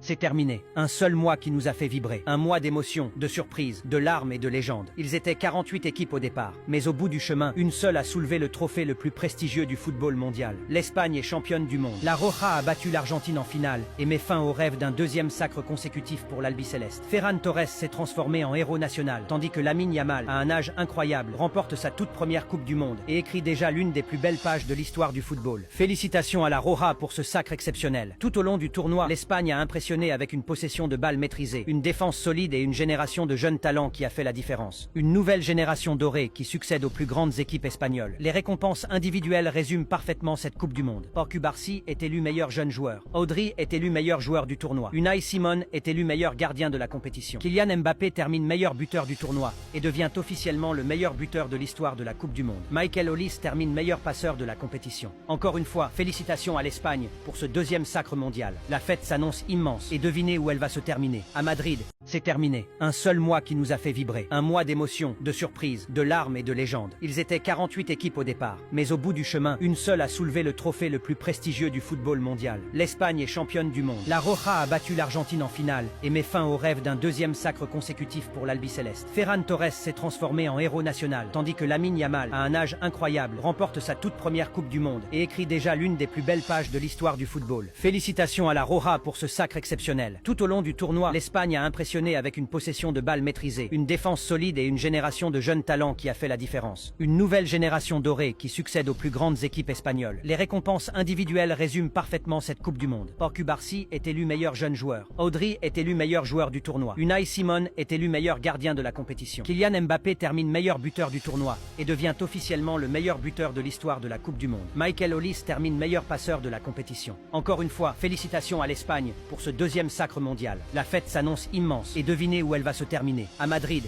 C'est terminé. Un seul mois qui nous a fait vibrer. Un mois d'émotions, de surprises, de larmes et de légendes. Ils étaient 48 équipes au départ. Mais au bout du chemin, une seule a soulevé le trophée le plus prestigieux du football mondial. L'Espagne est championne du monde. La Roja a battu l'Argentine en finale et met fin au rêve d'un deuxième sacre consécutif pour l'Albiceleste. Ferran Torres s'est transformé en héros national, tandis que Lamine Yamal, à un âge incroyable, remporte sa toute première Coupe du Monde et écrit déjà l'une des plus belles pages de l'histoire du football. Félicitations à la Roja pour ce sacre exceptionnel. Tout au long du tournoi, l'Espagne a impressionné avec une possession de balles maîtrisée, une défense solide et une génération de jeunes talents qui a fait la différence. Une nouvelle génération dorée qui succède aux plus grandes équipes espagnoles. Les récompenses individuelles résument parfaitement cette Coupe du Monde. Pau Cubarsí est élu meilleur jeune joueur. Audrey est élu meilleur joueur du tournoi. Unai Simon est élu meilleur gardien de la compétition. Kylian Mbappé termine meilleur buteur du tournoi et devient officiellement le meilleur buteur de l'histoire de la Coupe du Monde. Michael Olise termine meilleur passeur de la compétition. Encore une fois, félicitations à l'Espagne pour ce deuxième sacre mondial. La fête s'annonce immense. Et devinez où elle va se terminer. À Madrid, c'est terminé. Un seul mois qui nous a fait vibrer. Un mois d'émotions, de surprises, de larmes et de légendes. Ils étaient 48 équipes au départ. Mais au bout du chemin, une seule a soulevé le trophée le plus prestigieux du football mondial. L'Espagne est championne du monde. La Roja a battu l'Argentine en finale et met fin au rêve d'un deuxième sacre consécutif pour l'Albiceleste. Ferran Torres s'est transformé en héros national, tandis que Lamine Yamal, à un âge incroyable, remporte sa toute première Coupe du Monde et écrit déjà l'une des plus belles pages de l'histoire du football. Félicitations à la Roja pour ce sacre exceptionnel. Tout au long du tournoi, l'Espagne a impressionné avec une possession de balles maîtrisée, une défense solide et une génération de jeunes talents qui a fait la différence. Une nouvelle génération dorée qui succède aux plus grandes équipes espagnoles. Les récompenses individuelles résument parfaitement cette Coupe du Monde. Pau Cubarsí est élu meilleur jeune joueur. Audrey est élu meilleur joueur du tournoi. Unai Simon est élu meilleur gardien de la compétition. Kylian Mbappé termine meilleur buteur du tournoi et devient officiellement le meilleur buteur de l'histoire de la Coupe du Monde. Michael Olise termine meilleur passeur de la compétition. Encore une fois, félicitations à l'Espagne pour ce deuxième sacre mondial. La fête s'annonce immense et devinez où elle va se terminer. À Madrid,